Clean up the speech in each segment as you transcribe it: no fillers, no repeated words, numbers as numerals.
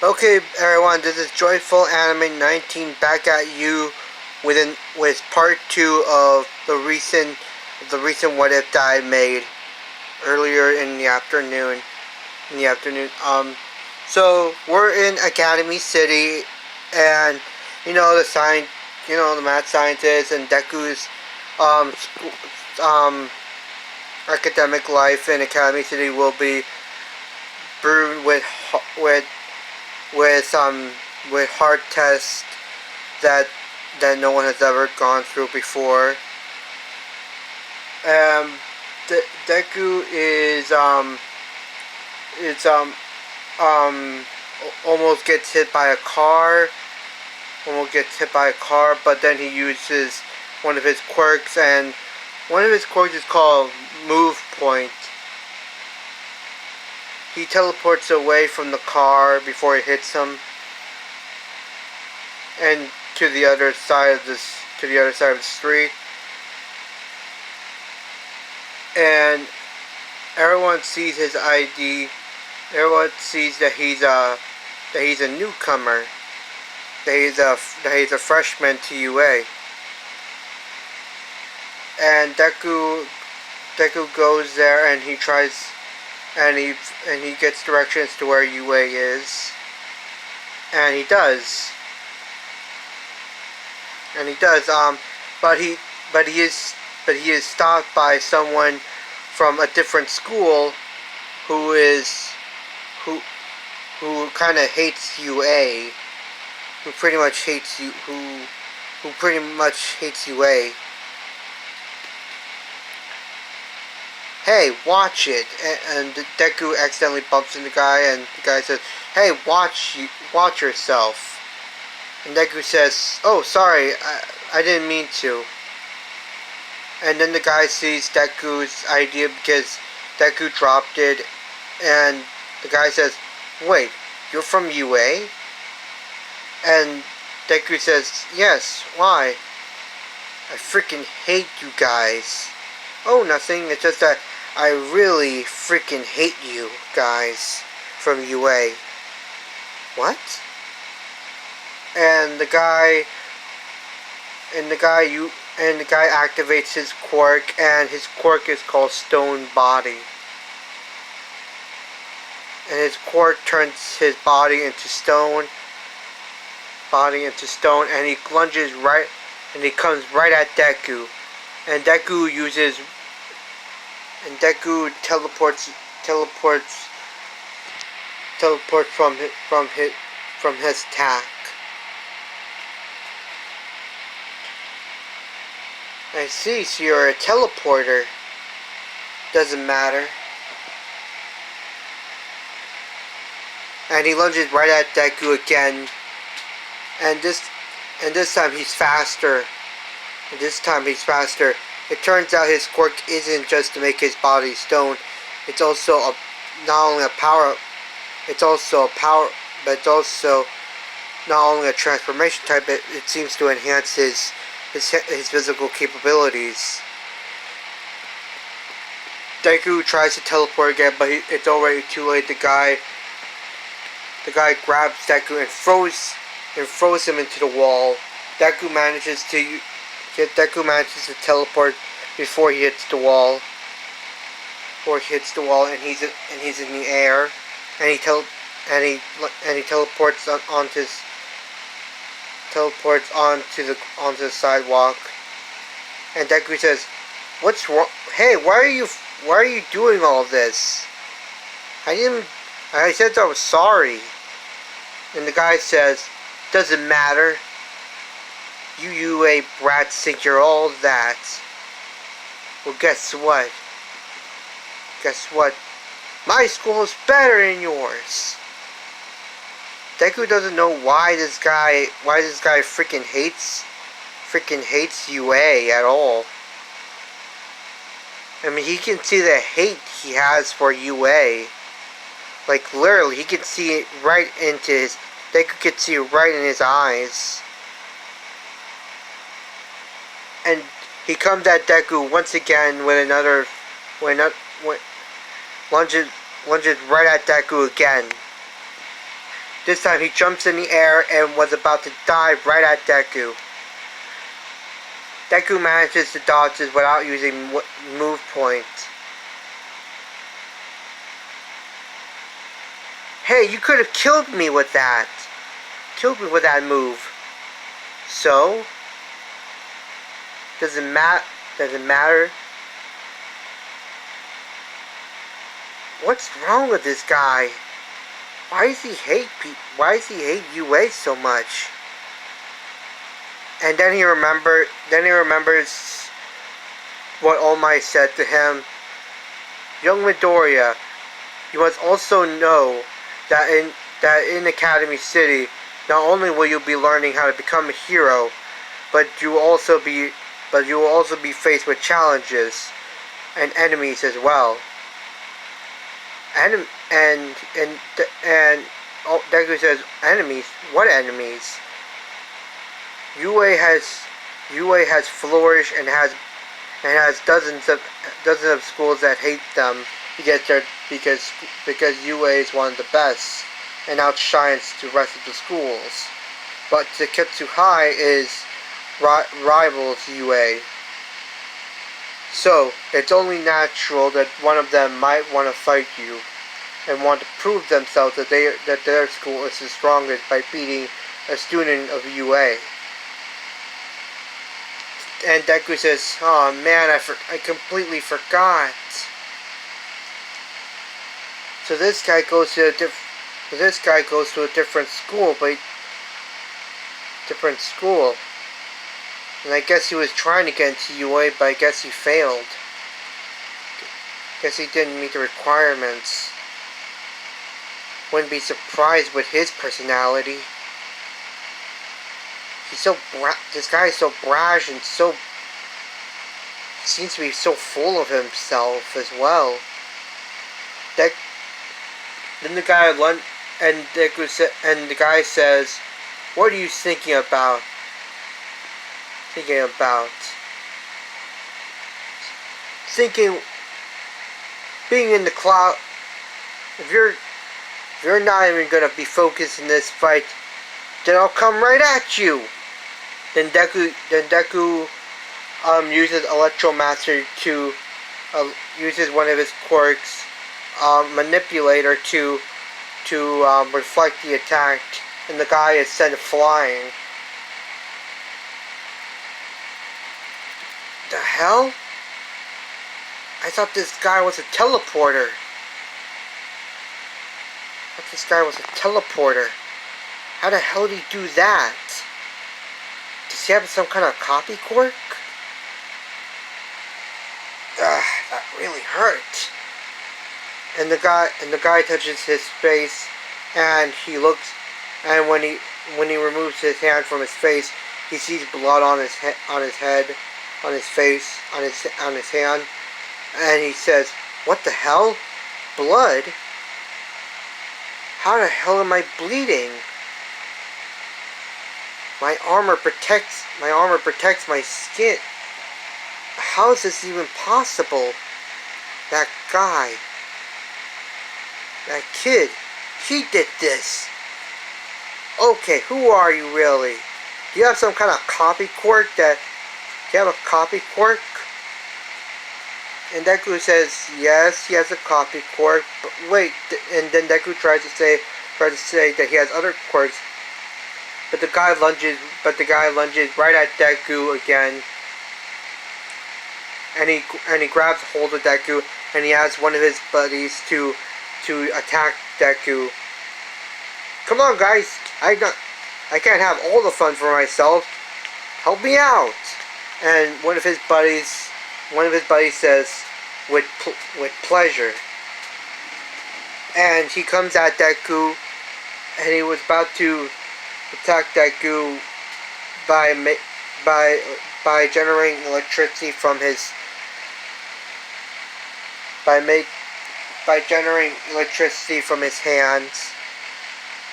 Okay, everyone, this is Joyful Anime 19 back at you with part 2 of the recent What If that I made earlier in the afternoon. So we're in Academy City, and the mad scientist and Deku's um academic life in Academy City will be brewed with with um with hard tests that no one has ever gone through before. Um, Deku is um almost gets hit by a car. But then he uses one of his quirks, and one of his quirks is called Move Point. He teleports away from the car before it hits him, and to the other side of the street. And everyone sees his ID. Everyone sees that he's a newcomer. That he's a freshman to UA. And Deku goes there, and he tries and he gets directions to where UA is. And he does. But he is stopped by someone from a different school who kind of hates UA, who pretty much hates UA. Hey, watch it! And Deku accidentally bumps into the guy, and the guy says, "Hey, watch yourself." And Deku says, "Oh, sorry, I didn't mean to." And then the guy sees Deku's idea because Deku dropped it, and the guy says, "Wait, you're from UA?" And Deku says, "Yes, why?" "I freaking hate you guys." "Oh, nothing, it's just that I really freaking hate you guys from UA." "What?" And the guy activates his quirk, and his quirk is called Stone Body. And his quirk turns his body into stone, and he lunges right, and he comes right at Deku. And Deku teleports from his attack. "I see, so you're a teleporter." "Doesn't matter." And he lunges right at Deku again. And this time he's faster. It turns out his quirk isn't just to make his body stone. It's also not only a transformation type. It seems to enhance his physical capabilities. Deku tries to teleport again, but it's already too late. The guy grabs Deku and throws him into the wall. Deku manages to teleport before he hits the wall. And he's in the air, and he teleports onto the sidewalk. And Deku says, "What's wrong? Hey, why are you doing all this?" I said I was sorry." And the guy says, "Doesn't matter. You UA brats think you're all that. Well, guess what? My school is better than yours." Deku doesn't know why this guy freaking hates UA at all. I mean, he can see the hate he has for UA. Like, literally, he can see it right into his... Deku can see it right in his eyes. And he comes at Deku once again with lunges right at Deku again. This time he jumps in the air and was about to dive right at Deku. Deku manages to dodge this without using move points. Hey, you could have killed me with that. Killed me with that move. So? Doesn't matter. What's wrong with this guy? Why does he hate UA so much? And then he remembers what All Might said to him. Young Midoriya, you must also know that in Academy City, not only will you be learning how to become a hero, but you will also be faced with challenges and enemies as well. And Deku says, enemies? What enemies? UA has flourished and has dozens of schools that hate them because UA is one of the best and outshines the rest of the schools. But Seketsu High rivals UA. So, it's only natural that one of them might want to fight you and want to prove themselves that their school is the strongest by beating a student of UA. And Deku says, "Oh man, I completely forgot." So this guy goes to a different school, and I guess he was trying to get into UA, but I guess he failed. Guess he didn't meet the requirements. Wouldn't be surprised with his personality. This guy is so brash and seems to be so full of himself as well. Then the guy and the guy says, "What are you thinking about?" Thinking being in the cloud. If you're not even gonna be focused in this fight, then I'll come right at you. Then Deku uses Electromaster to uses one of his quirks, Manipulator, to reflect the attack, and the guy is sent flying. The hell? I thought this guy was a teleporter. How the hell did he do that? Does he have some kind of copy quirk? That really hurt. And the guy touches his face, and he looks, and when he removes his hand from his face, he sees blood on his head, on his face, on his hand, and he says, "What the hell? Blood? How the hell am I bleeding? My armor protects my skin. How is this even possible? That guy, that kid, he did this. Okay, who are you really? Do you have some kind of copy quirk do you have a copy quirk?" And Deku says, yes, he has a copy quirk, but wait, and then Deku tries to say that he has other quirks, but the guy lunges right at Deku again, and he grabs hold of Deku, and he asks one of his buddies to attack Deku. Come on, guys, I can't have all the fun for myself. Help me out. And one of his buddies says, with pleasure. And he comes at Deku, and he was about to attack Deku by generating electricity from his hands.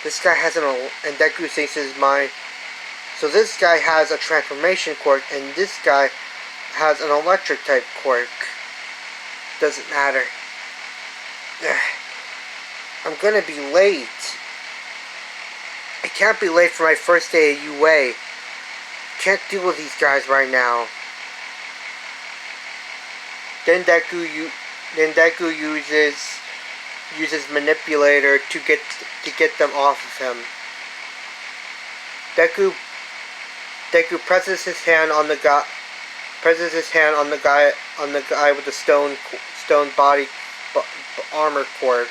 This guy has and Deku thinks in his mind, so this guy has a transformation quirk, and this guy has an electric type quirk. Doesn't matter. I'm gonna be late. I can't be late for my first day at UA. Can't deal with these guys right now. Then Deku uses manipulator to get them off of him. Deku presses his hand on the guy with the stone body armor quirk,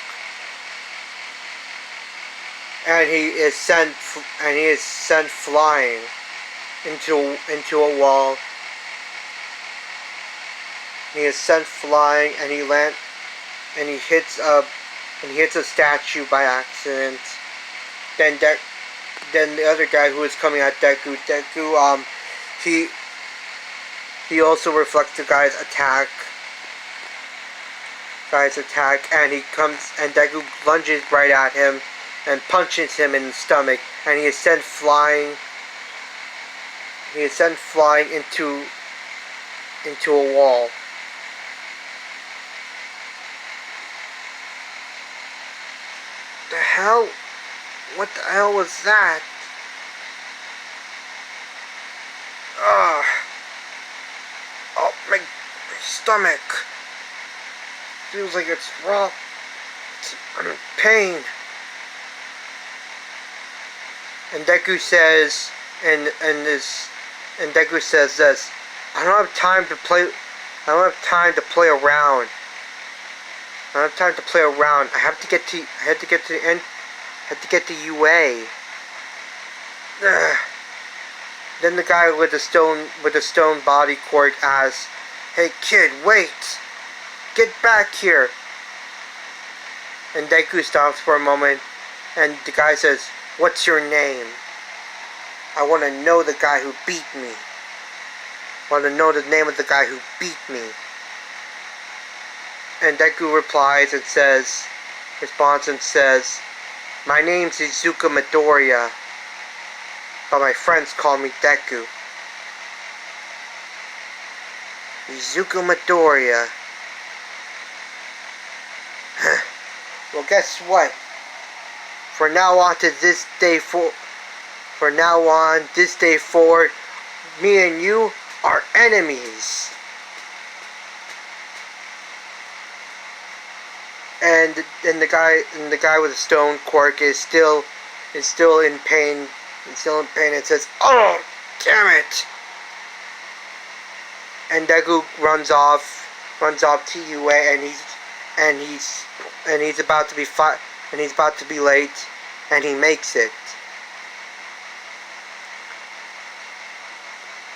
and he is sent flying into a wall. He is sent flying, and he hits a statue by accident. Then the other guy who is coming at Deku, he also reflects the guy's attack, and Deku lunges right at him and punches him in the stomach, and he is sent flying. Into a wall. The hell? What the hell was that? Ugh. Oh, my stomach. Feels like it's raw. I'm in pain. And Deku says, Deku says this: I don't have time to play around. I have to get to UA. Ugh. Then the guy with the stone body quirk asks, "Hey kid, wait! Get back here!" And Deku stops for a moment, and the guy says, "What's your name? I want to know the guy who beat me. I want to know the name of the guy who beat me." And Deku responds and says, "My name's Izuku Midoriya, but my friends call me Deku." Izuku Midoriya. Well, guess what? From now on, this day forward, me and you are enemies. And the guy with the stone quirk is still in pain. And says, "Oh, damn it!" And Deku runs off to UA, and he's about to be late, and he makes it.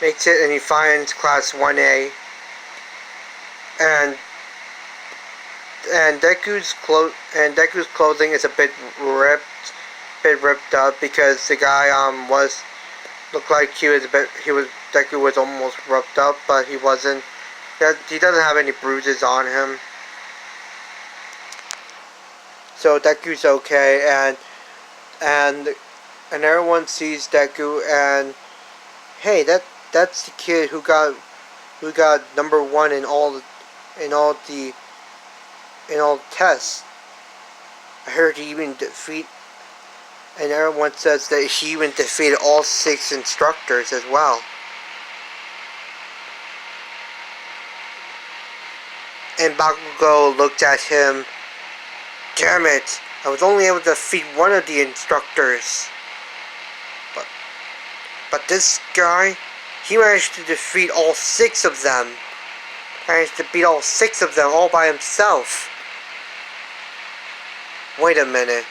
And he finds class 1A, and Deku's clothing is a bit ripped up because the guy looked like Deku was almost ripped up, but he wasn't. He doesn't have any bruises on him, so Deku's okay, and everyone sees Deku, and hey, that's the kid who got number 1 in all tests. I heard he even and everyone says that he even defeated all 6 instructors as well. And Bakugo looked at him. Damn it! I was only able to defeat one of the instructors. But this guy, he managed to defeat all 6 of them. Managed to beat all 6 of them all by himself. Wait a minute.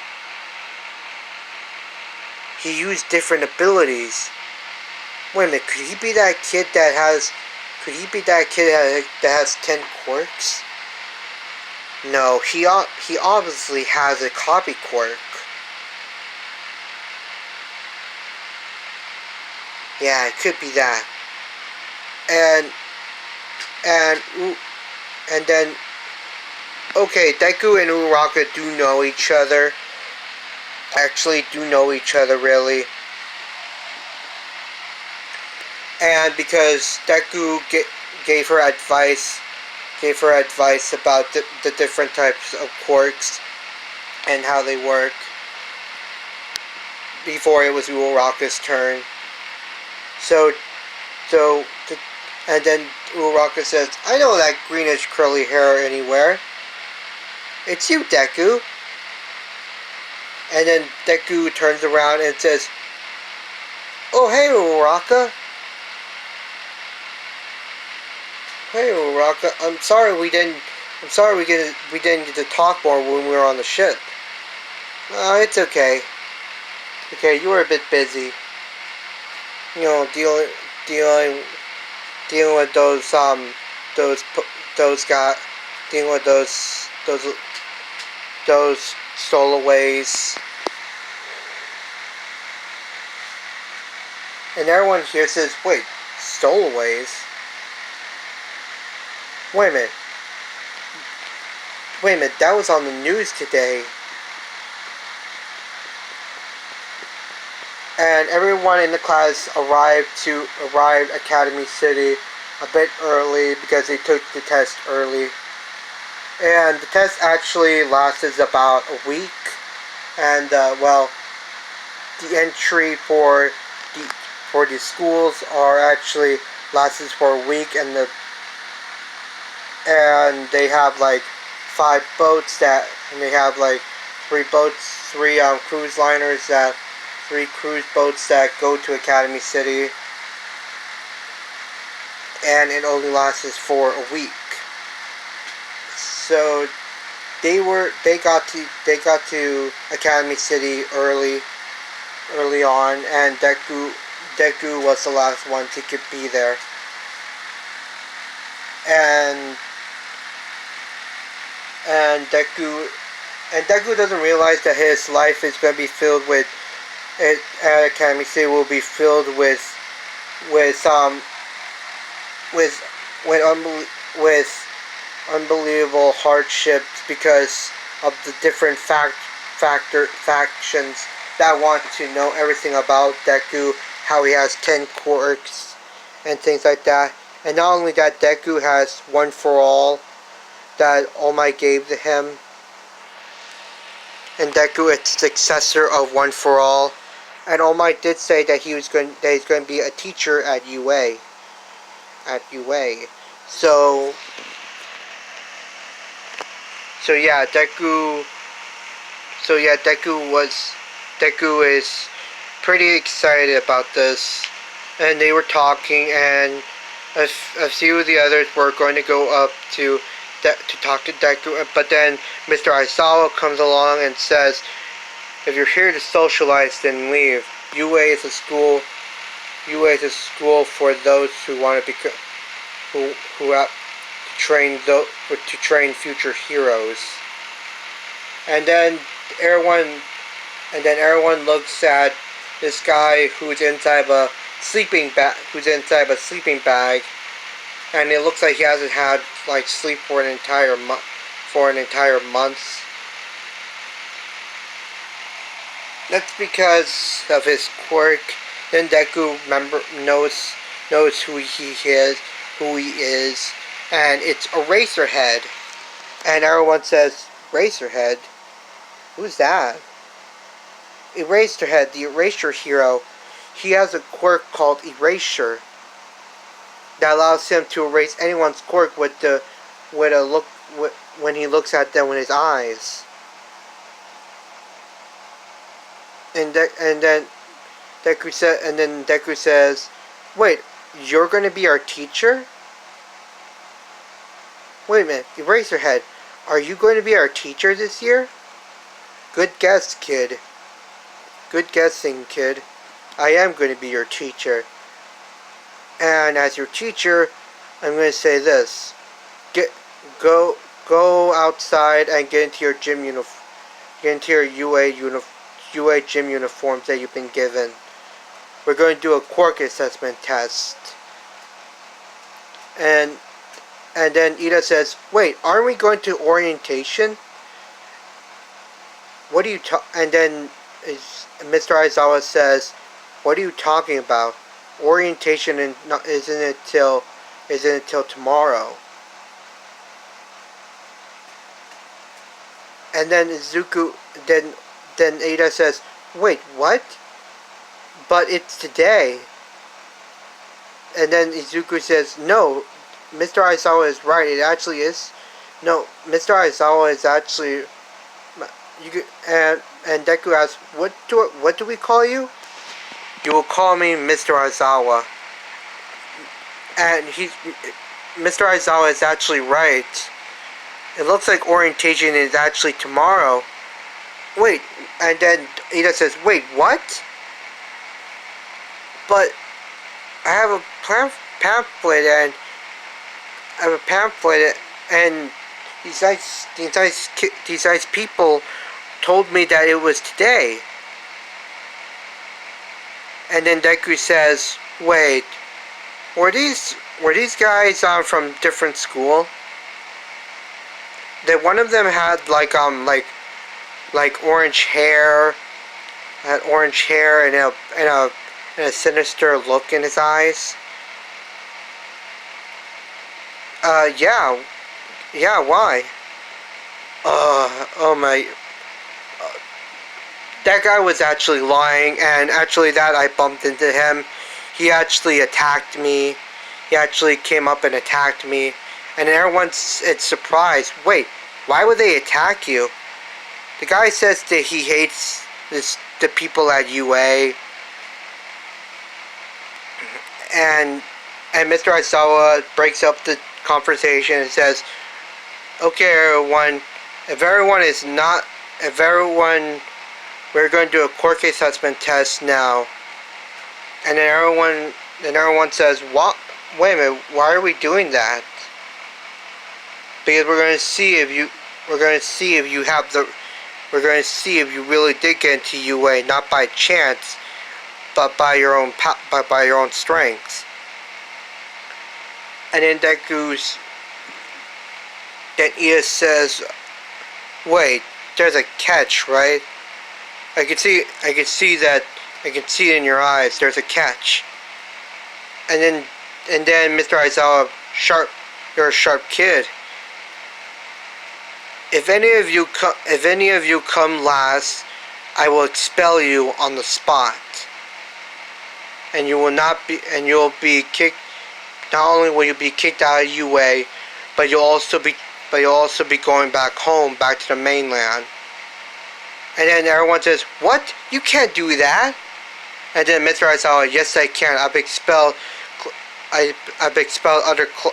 He used different abilities. Wait a minute, could he be that kid that has 10 quirks? No, he obviously has a copy quirk. Yeah, it could be that. And then, okay, Deku and Uraraka do know each other. Actually, do know each other, really. And because Deku gave her advice about the different types of quirks and how they work. before it was Uraraka's turn. So, so, and then Uraraka says, "I know that greenish curly hair anywhere. It's you, Deku." And then Deku turns around and says, "Oh, hey, Uraraka. Hey, Uraraka. I'm sorry we didn't get to talk more when we were on the ship. It's okay. Okay, you were a bit busy. You know, dealing with those got dealing with those stowaways." And everyone here says, "Wait, stowaways? Wait a minute. Wait a minute, that was on the news today." And everyone in the class arrived Academy City a bit early because they took the test early. And the test actually lasted about a week. And the entry for the schools are actually lasts for a week, and they have like 5 boats and they have like 3 cruise liners 3 cruise boats that go to Academy City, and it only lasts for a week. So they got to Academy City early on, and Deku was the last one to be there. And Deku doesn't realize that his life is going to be filled with at Academy City will be filled with unbelievable hardships because of the different factions that want to know everything about Deku, how he has 10 quirks and things like that. And not only that, Deku has One for All that All Might gave to him, and Deku is the successor of One for All. And All Might did say that he's going to be a teacher at UA. So yeah, Deku is pretty excited about this, and they were talking, and a few of the others were going to go up to talk to Deku, but then Mr. Aizawa comes along and says, "If you're here to socialize, then leave. UA is a school for those who want to become who have to train future heroes." And then everyone looks at this guy who's inside a sleeping bag, and it looks like he hasn't had like sleep for an entire month. That's because of his quirk. Then Deku knows who he is, and it's Eraserhead. And everyone says, "Eraserhead? Who's that?" Eraserhead, the erasure hero. He has a quirk called Erasure that allows him to erase anyone's quirk when he looks at them with his eyes. And then Deku says, "Wait, you're going to be our teacher? Wait a minute, Eraserhead, are you going to be our teacher this year?" "Good guess, kid. Good guessing, kid. I am going to be your teacher. And as your teacher, I'm going to say this. Go outside and get into your UA gym uniforms that you've been given. We're going to do a quirk assessment test." And then Ida says, "Wait, aren't we going to orientation? What are you And then Mr. Aizawa says, "What are you talking about? Orientation isn't until tomorrow." And then Then Ada says, "Wait, what? but it's today. And then Izuku says, no, Mr. Aizawa is right. It actually is. No, Mr. Aizawa is actually. And Deku asks, what do we call you? You will call me Mr. Aizawa. And Mr. Aizawa is actually right. It looks like orientation is actually tomorrow. Wait, and then Ida says, wait, what? But I have a pamphlet and these nice people told me that it was today. And then Deku says, wait, were these guys from different school? That one of them had like orange hair, and a sinister look in his eyes. Yeah, why? Oh my. That guy was actually lying, and actually that I bumped into him. He actually attacked me. He actually came up and attacked me. And everyone's surprised. Wait, why would they attack you? The guy says that he hates the people at UA. And Mr. Aizawa breaks up the conversation and says, okay, everyone, we're going to do a quirk assessment test now. And then everyone says, what? Wait a minute, why are we doing that? Because we're going to see if you really did get into UA, not by chance, but by your own strengths. And then then Ida says, wait, there's a catch, right? I can see it in your eyes. There's a catch. And then Mr. Aizawa, you're a sharp kid. If any of you come last, I will expel you on the spot. And you'll be kicked. Not only will you be kicked out of UA, but you'll also be going back home, back to the mainland. And then everyone says, what? You can't do that. And then Mr. Aizawa, yes I can. I've expelled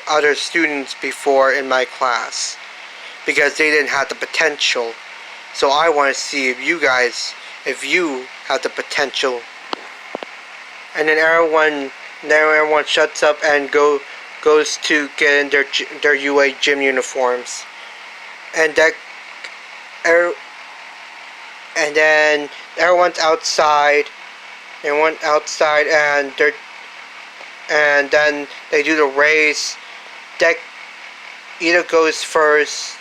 other students before in my class because they didn't have the potential. So I want to see if you have the potential. And then everyone shuts up and goes to get in their UA gym uniforms. And then everyone's outside. And then they do the race. Ida goes first.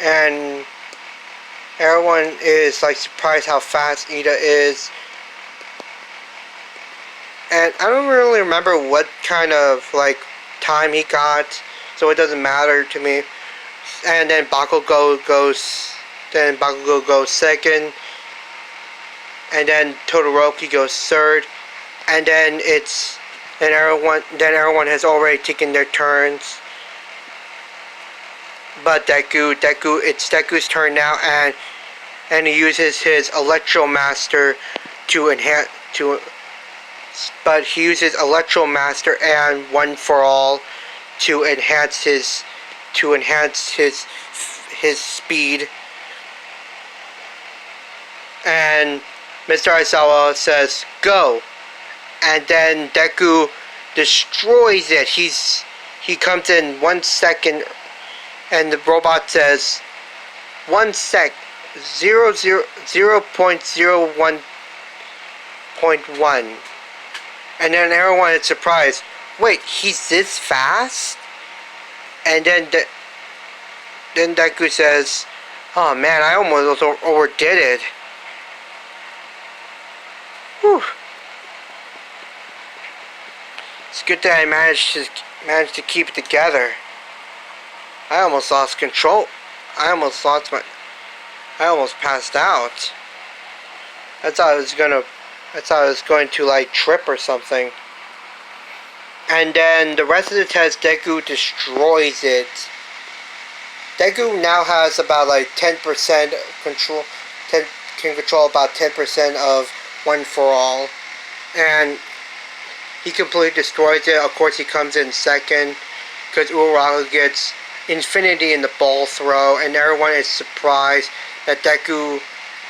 And everyone is like surprised how fast Ida is. And I don't really remember what kind of like time he got, so it doesn't matter to me. And then Bakugo goes second. And then Todoroki goes third. And then everyone has already taken their turns. But it's Deku's turn now, and he uses his Electromaster but he uses Electromaster and One for All to enhance his speed. And Mr. Aizawa says, go. And then Deku destroys it. He comes in 1 second, and the robot says 1 sec, 0.01.1. And then everyone is surprised. Wait, he's this fast? And then Deku says, oh man, I almost overdid it. Whew. It's good that I managed to keep it together. I almost lost control. I almost lost I almost passed out. I thought I was going to like trip or something. And then the rest of the test, Deku destroys it. Deku now has about like 10% control. Can control about 10% of One for All, and he completely destroys it. Of course, he comes in second because Uraga gets infinity in the ball throw, and everyone is surprised that Deku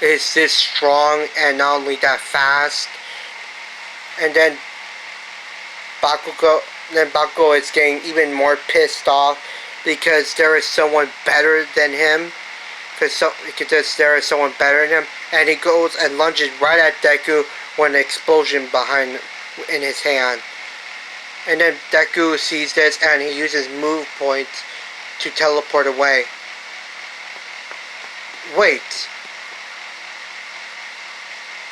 is this strong and not only that fast. And then Bakugo is getting even more pissed off because there is someone better than him. Because there is someone better than him, and he goes and lunges right at Deku with an explosion in his hand. And then Deku sees this and he uses move points to teleport away. Wait.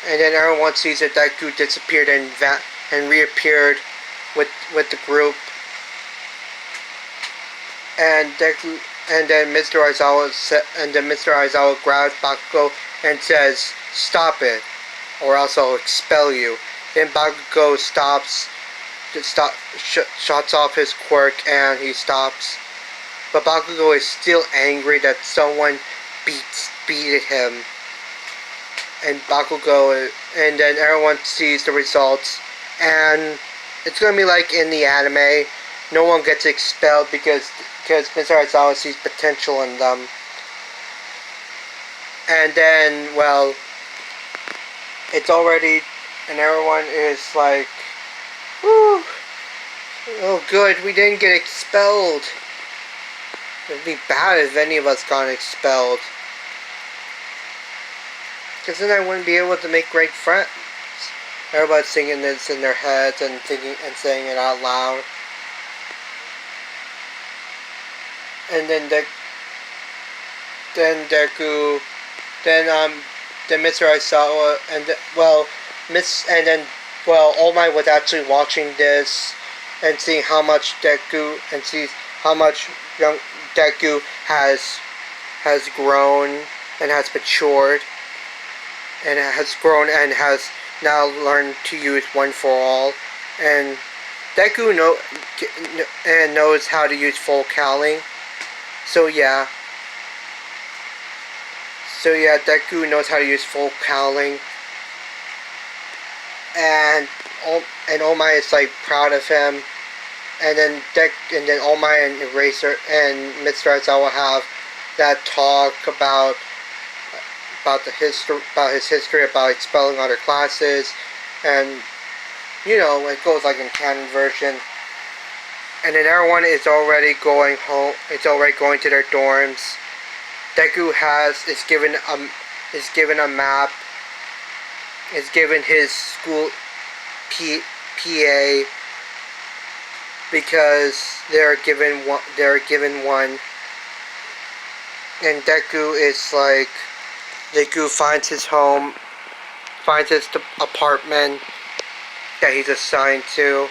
And then everyone sees that Deku disappeared and reappeared with the group. And then Mr. Aizawa grabs Bakugo and says, "Stop it, or else I'll expel you." Then Bakugo shuts off his quirk and he stops. But Bakugo is still angry that someone beat him. And then everyone sees the results, and it's gonna be like in the anime. No one gets expelled because Mr. Aizawa sees potential in them. And then, well, it's already, and everyone is like, whew, oh good, we didn't get expelled. It'd be bad if any of us got expelled. Because then I wouldn't be able to make great friends. Everybody's singing this in their heads and thinking and saying it out loud. And then Mr. Aizawa, All Might was actually watching this and seeing how much Deku young Deku has grown and has matured and has now learned to use One for All, and Deku knows how to use full cowling. So yeah, Deku knows how to use full cowling, and All Might is like proud of him. And then All Might and Eraser and Mr. Aizawa have that talk about his history, about expelling other classes, and it goes like in canon version. And then everyone is already going home. It's already going to their dorms. Deku is given a map. Is given his school PA because they're given one. And Deku finds his home, finds his apartment that he's assigned to.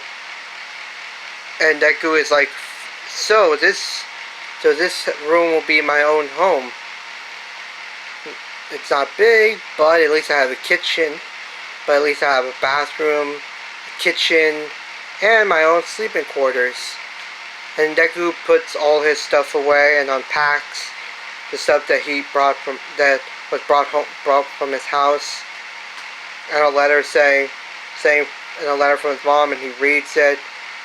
And Deku is like, so this room will be my own home. It's not big, but at least I have a kitchen. But at least I have a bathroom, a kitchen, and my own sleeping quarters. And Deku puts all his stuff away and unpacks the stuff that was brought from his house. And a letter from his mom, and he reads it.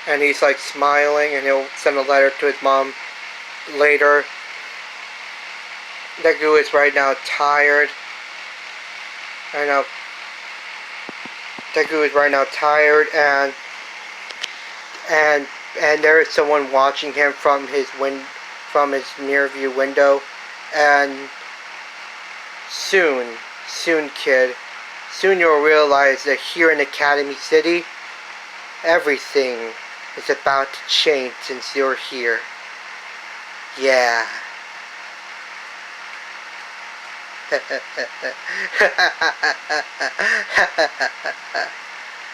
And he's like smiling, and he'll send a letter to his mom later. Deku is right now tired. Deku is right now tired, and there is someone watching him from his near view window. And soon, kid, soon you'll realize that here in Academy City, everything is about to change since you're here. Yeah.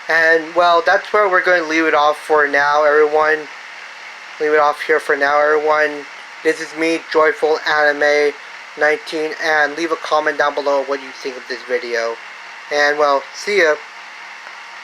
And well, that's where we're going to leave it off for now, everyone. Leave it off here for now, everyone. This is me, Joyful Anime, 19, and leave a comment down below what you think of this video. And well, see ya.